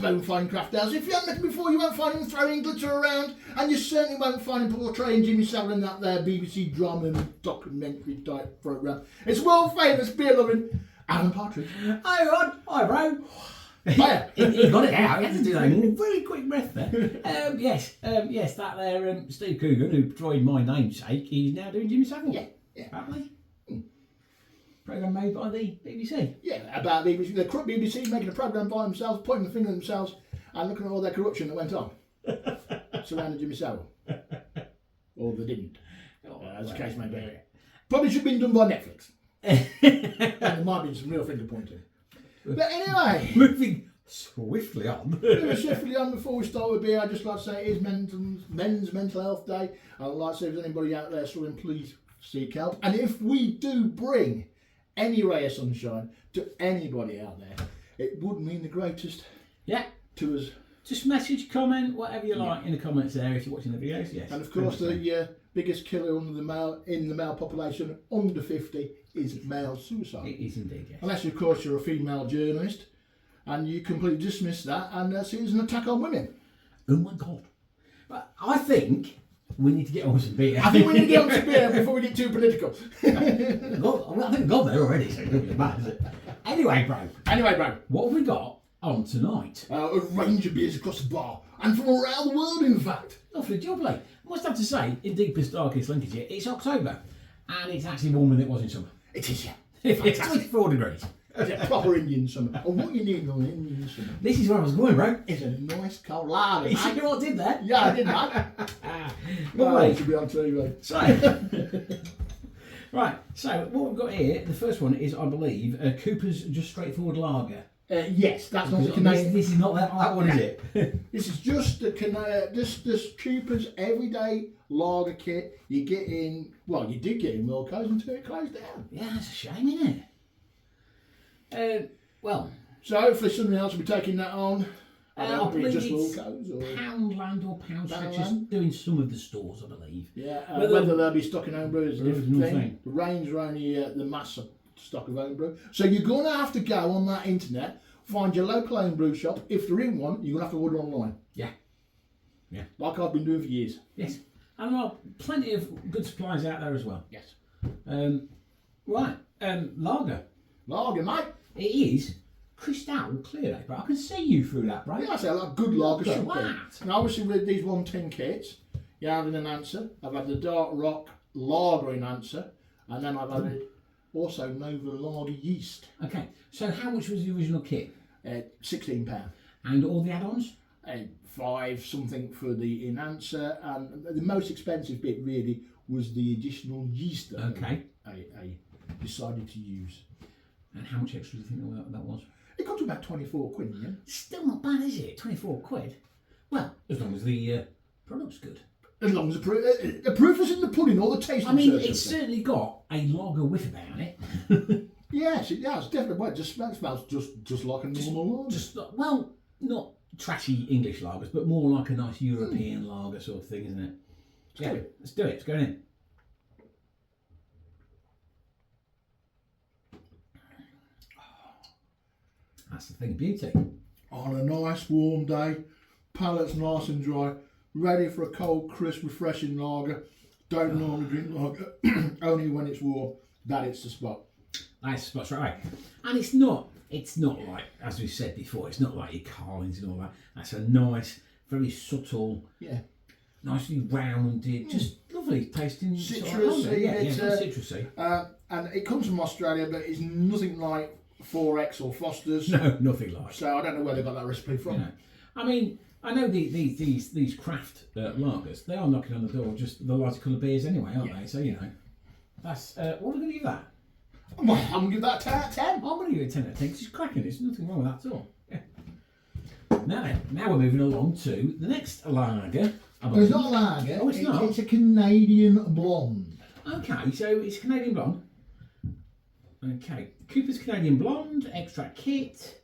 won't find craft ales. If you haven't met him before, you won't find him throwing glitter around, and you certainly won't find him portraying Jimmy Savile in that there BBC drama documentary type programme. It's world famous beer loving Alan Partridge. Hi Rod, hi bro. Hiya. He got it out. He had to do that in a very quick breath there. Yes, that there Steve Coogan, who portrayed my namesake, he's now doing Jimmy Savile. Yeah. Apparently. Programme made by the BBC. Yeah, about BBC, the corrupt BBC making a programme by themselves, pointing the finger at themselves, and looking at all their corruption that went on surrounding Jimmy Savile. Or they didn't, as the case may be. Probably should have been done by Netflix. And there might be some real finger pointing. But anyway, Moving swiftly on. swiftly on before we start with beer, I'd just like to say it is Men's Mental Health Day. I'd like to say if there's anybody out there struggling, please seek help. And if we do bring any ray of sunshine to anybody out there, it would mean the greatest to us. Just message, comment, whatever you like in the comments there if you're watching the videos, yes. And of course the biggest killer in the male population under 50 is male suicide. It is indeed, yes. Unless of course you're a female journalist and you completely dismiss that and see it as an attack on women. Oh my God. But I think we need to get on with some beer. I think we need to get on some beer before we get too political. I think I've got there already, so it doesn't really matter, does it? Anyway, bro. What have we got on tonight? A range of beers across the bar, and from around the world, in fact. Lovely job, I must have to say, in deepest, darkest Lincolnshire, it's October, and it's actually warmer than it was in summer. It is, yeah. It's 24 degrees. It's a proper Indian summer. And what you need on an Indian summer This is where I was going, bro. is a nice cold lager. You see what I did there? Yeah, I did that. Lovely. Should be on TV. So, right, so what we've got here, the first one is, I believe, Cooper's Just Straightforward Lager. Yes, that's not the Canadian. This is not that one, is it? This is just the Cooper's everyday lager kit. You get in, well, you did get in Wilco's until it closed down. Yeah, that's a shame, isn't it? Well, so hopefully somebody else will be taking that on. I believe just it's Wilco's or Poundland or Poundstretch is doing some of the stores, I believe. Yeah, whether they'll be stocking home brew is a different no thing. The range are only the mass stock of home brew. So you're going to have to go on that internet, find your local home brew shop. If they're in one, you're going to have to order online. Yeah. Like I've been doing for years. Yes. And there are plenty of good supplies out there as well. Yes. Right. Lager. Lager, mate. It is crystal clear, but I can see you through that, right? Yeah, I say I like good lager should be. That. And obviously with these 110 kits, you have an enhancer. I've had the Dark Rock Lager enhancer, and then I've added also Nova Lager yeast. Okay, so how much was the original kit? £16. And all the add-ons? 5 something for the enhancer, and the most expensive bit really was the additional yeast that I decided to use. And how much extra do you think that was? It got to about 24 quid, yeah. Still not bad, is it? 24 quid? Well, as long as the product's good. As long as the proof is in the pudding or the taste. I mean, it's certainly got a lager whiff about it. Yes, it has, definitely. Well, it just smells just like a normal lager. Well, not trashy English lagers, but more like a nice European lager sort of thing, isn't it? Let's do it. It's going in. That's the thing of beauty. On a nice warm day, palate's nice and dry, ready for a cold, crisp, refreshing lager. Don't normally drink lager, only when it's warm. That is the spot. That's the spot, right. And it's not like, as we said before, it's not like your Carlins and all that. That's a nice, very subtle, nicely rounded, just lovely tasting. Citrusy. Citrusy. And it comes from Australia, but it's nothing like 4X or Foster's. No, nothing like. So I don't know where they got that recipe from. You know. I mean, I know these craft lagers, they are knocking on the door just the lighter coloured beers anyway, aren't they? So, you know, that's, what are we going to give that? Well, I'm going to give that a 10 out of 10. I'm going to give it a 10 out of 10 because it's cracking. There's nothing wrong with that at all. Yeah. Now we're moving along to the next lager. It's not a lager. Oh, it's not? It's a Canadian blonde. Okay, so it's Canadian blonde. Okay, Cooper's Canadian Blonde, extract kit.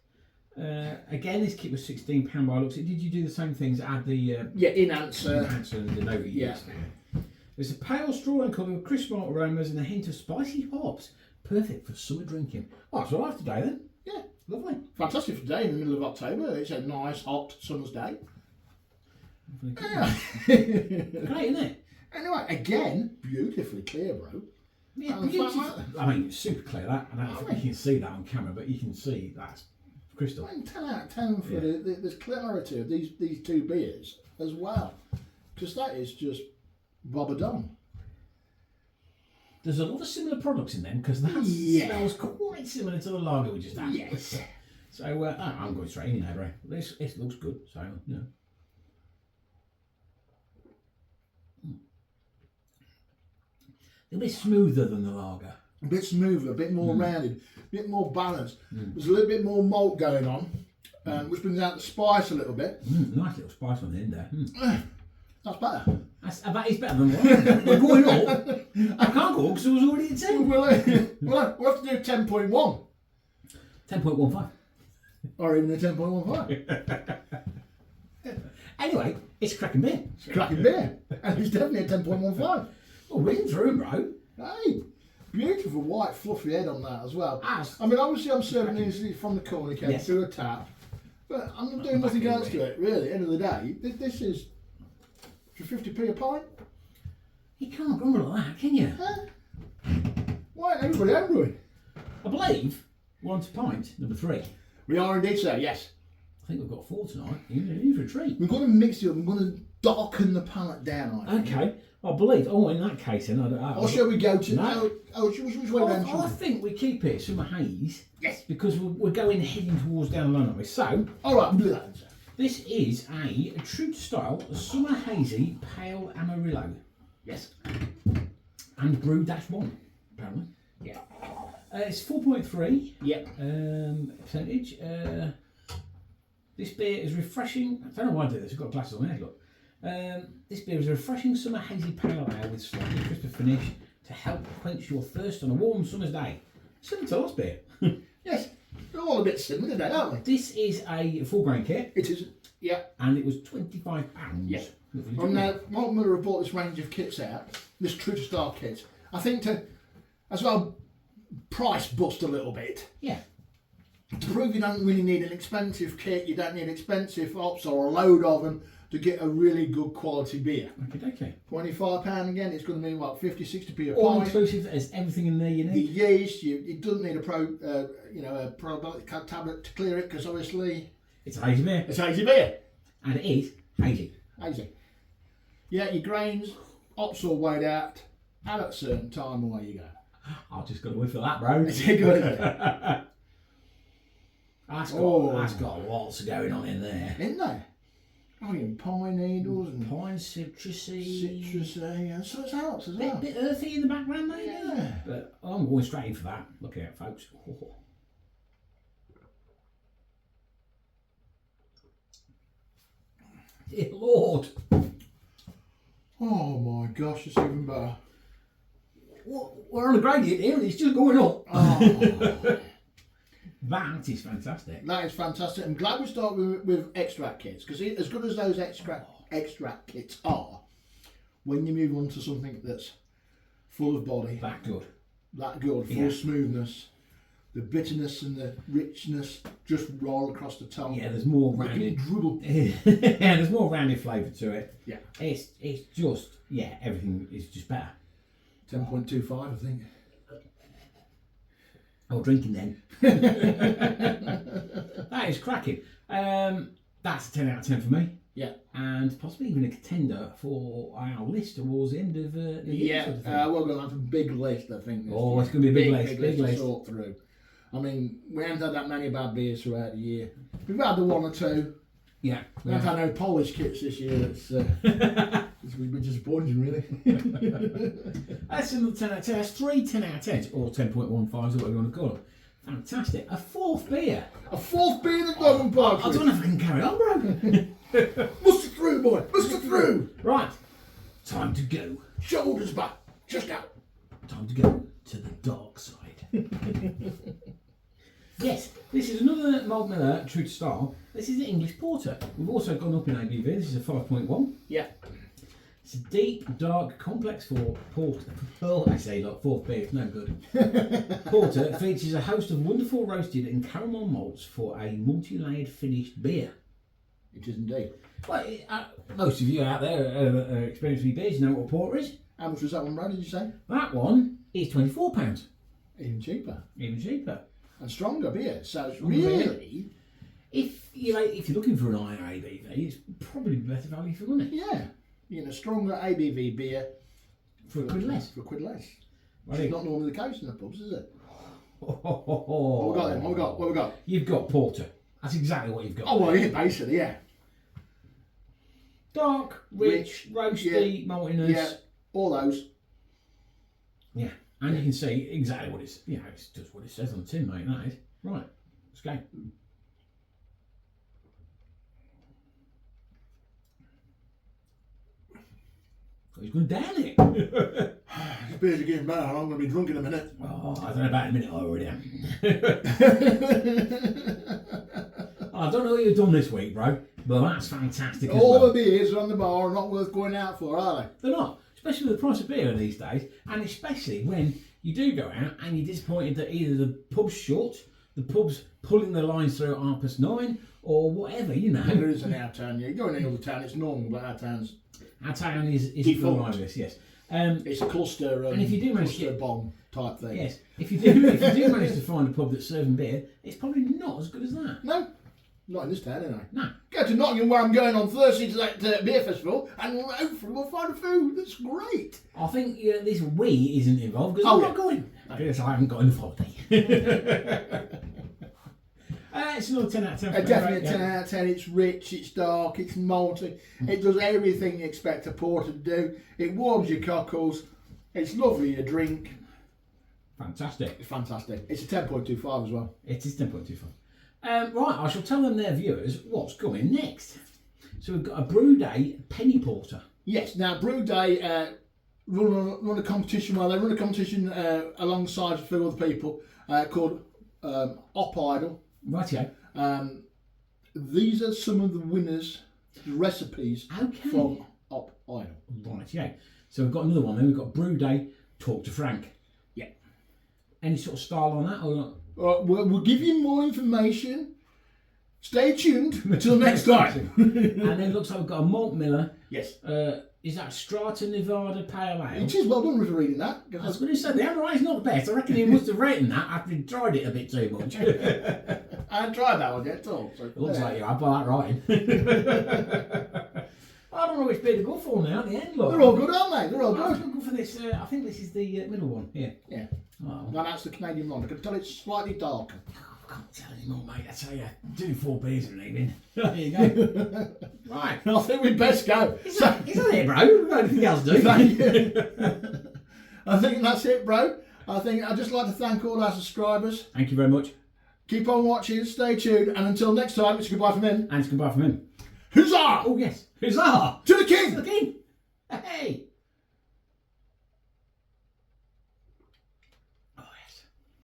Again, this kit was £16 by looks. Did you do the same things? Add the enhancer and the Nova yeast. There's a pale straw in colour with crisp malt aromas and a hint of spicy hops. Perfect for summer drinking. Oh, that's all right today then. Yeah. Lovely. Fantastic for today in the middle of October. It's a nice, hot summer's day. Yeah. Great, isn't it? Anyway, again, beautifully clear, bro. Yeah, beautiful. I mean, it's super clear that. I don't think you can see that on camera, but you can see that's crystal. 10 out of 10 for the clarity of these two beers as well. Because that is just Bob-a-dom. There's a lot of similar products in them because that smells quite similar to the lager we just had. Yes. So I'm going straight in now, bro. It looks good. So yeah. A bit smoother than the lager. A bit smoother, a bit more rounded, a bit more balanced. There's a little bit more malt going on, which brings out the spice a little bit. Nice little spice on the end there. That's better. That is better than one. We're going up. I can't go because it was already at 10. We'll have to do 10.1. 10.15. Or even a 10.15. Anyway, it's a cracking beer. It's a cracking beer. And it's definitely a 10.15. Oh, reading through, bro. Hey, beautiful white fluffy head on that as well. As I mean, obviously I'm serving these from the corner cake through a tap, but I'm not doing nothing else to it, really. At the end of the day, this is for 50p a pint. You can't grumble like that, can you? Why ain't everybody homebrewing? I believe we're on to pint number 3. We are indeed, sir, yes. I think we've got 4 tonight. You're in for a treat. We're going to mix it up. We're going to darken the palate down, I think. Okay. I believe. Oh, in that case, then I don't. Or shall we go to? No. Which way round? I think we keep it summer haze. Yes. Because we're heading towards down the line, aren't we? So. All right, we'll do that then, sir. This is a true to style summer hazy pale amarillo. Yes. And brewed -1, apparently. Yeah. It's 4.3. Yep. Percentage. This beer is refreshing. I don't know why I do this. I've got glasses on my head. Look. This beer is a refreshing summer hazy pale ale with slightly crisper finish to help quench your thirst on a warm summer's day. Similar to last beer. Yes. They're all a bit similar today, aren't we? This is a full grain kit. It is. Yeah. And it was £25. Yeah. And now, Malt Miller have brought this range of kits out, this true to style kit. I think to, as well, price bust a little bit. Yeah. To prove you don't really need an expensive kit, you don't need expensive hops or a load of them to get a really good quality beer. Okay. £25 again, it's going to mean what, 50, 60p a All pint. inclusive, there's everything in there you The need. yeast, it doesn't need a probiotic tablet to clear it because obviously It's a hazy beer. it's hazy beer. And it is hazy. Hazy. Yeah, your grains, hops all weighed out, and at a certain time away you go. I've just got to whiff of that, bro. Is it good? That's got lots going on in there. Isn't there? Oh, and pine needles and Pine citrusy. citrusy, and so it's hops as well. Bit earthy in the background, maybe. Yeah. But I'm going straight in for that. Look out, folks. Oh. Dear Lord. Oh my gosh, it's even better. We're on a gradient here and it's just going up. Oh. That is fantastic. That is fantastic. I'm glad we start with extract kits because as good as those extract kits are, when you move on to something that's full of body, That good. full of smoothness, the bitterness and the richness just roll across the tongue. Yeah, there's more rounded. Dribble. Yeah, there's more rounded flavour to it. Yeah. It's just everything is just better. 10.25, I think. Oh, drinking then. That is cracking. That's a 10 out of 10 for me. Yeah. And possibly even a contender for our list towards the end of the year. Sort of thing. We're going to have a big list, I think. It's going to be a big list. Big list to sort through. I mean, we haven't had that many bad beers throughout the year. We've had the one or two. Yeah. We haven't had no Polish kits this year. It's been disappointing, really. That's another 10 out of 10. That's 3 10 out of 10s, or 10.15s, or whatever you want to call them. Fantastic. A fourth beer. A fourth beer that Golden Park. I don't know if I can carry on, bro. Muster through, boy. Muster through. Right. Time to go. Shoulders back. Just out. Time to go to the dark side. Yes, this is another Malt Miller True to Style. This is the English Porter. We've also gone up in ABV. This is a 5.1. Yeah. It's a deep, dark, complex porter. Oh, I say, look, fourth beer, it's no good. Porter features a host of wonderful roasted and caramel malts for a multi-layered finished beer. It is indeed. Well, most of you out there are experienced with beers, you know what a porter is. How much was that one, Brad, did you say? That one is £24. Even cheaper. Even cheaper. And stronger beer. So it's really... If you're looking for an higher ABV, it's probably better value for money. Yeah. You know, stronger ABV beer. For a quid less. For a quid less. Well, it's not normally the case in the pubs, is it? What we got then? What we got? You've got porter. That's exactly what you've got. Oh, well, yeah, basically, yeah. Dark, rich, roasty, maltiness. Yeah, all those. Yeah, and you can see exactly what it's. Yeah, it's just what it says on the tin, mate. That is right. Let's go. He's going down it. This beer's getting better, and I'm going to be drunk in a minute. Oh, I don't know about a minute. I already am. I don't know what you've done this week, bro, but that's fantastic. All the beers on the bar are not worth going out for, are they? They're not, especially with the price of beer these days, and especially when you do go out and you're disappointed that either the pub's shut, the pub's pulling the lines through at 9:30, or whatever, you know. There is in our town, yeah. You go in any other town, it's normal, but our town's... Our town is default. Like this, yes. It's a cluster, and if you do manage cluster bomb type thing. Yes. If you do manage to find a pub that's serving beer, it's probably not as good as that. No. Not in this town, anyway. No. Go to Nottingham, where I'm going on Thursday to that beer festival, and hopefully we'll find a food that's great. I think this we isn't involved because I'm not going. Because I haven't got enough holiday. It's another 10 out of 10. Definitely a 10 out of 10. It's rich, it's dark, it's malty. It does everything you expect a porter to do. It warms your cockles. It's lovely to drink. Fantastic. It's fantastic. It's a 10.25 as well. It is 10.25. Right, I shall tell them, their viewers, what's coming next. So we've got a Brew Day Penny Porter. Yes, now Brew Day run a competition. Well, they run a competition alongside a few other people called Op Idol. Rightio. These are some of the winners' recipes from Op Idol. Rightio. So we've got another one then. We've got Brew Day Talk to Frank. Yeah. Any sort of style on that or not? We'll give you more information. Stay tuned until next time. And then it looks like we've got a Malt Miller. Yes. Is that Strata Nevada Pale Ale? It is. Well done for reading that. I was going to say, the handwriting's not the best. I reckon he must have written that after he'd tried it a bit too much. I haven't tried that one yet at all. So it looks like you have by that writing. I don't know which beer to go for now at the end, look. They're all good, aren't they? They're all good. I'm going to go for this. I think this is the middle one here. Yeah. Oh. No, that's the Canadian one. I can tell it's slightly darker. I can't tell anymore, mate. I tell you, do 4 beers in an evening. There you go. Right. I think we'd best go. Is that it, bro? We've got anything else to do. I think that's it, bro. I'd just like to thank all our subscribers. Thank you very much. Keep on watching, stay tuned, and until next time, it's goodbye from him. And it's goodbye from him. Huzzah! Oh, yes. Huzzah! To the king! To the king!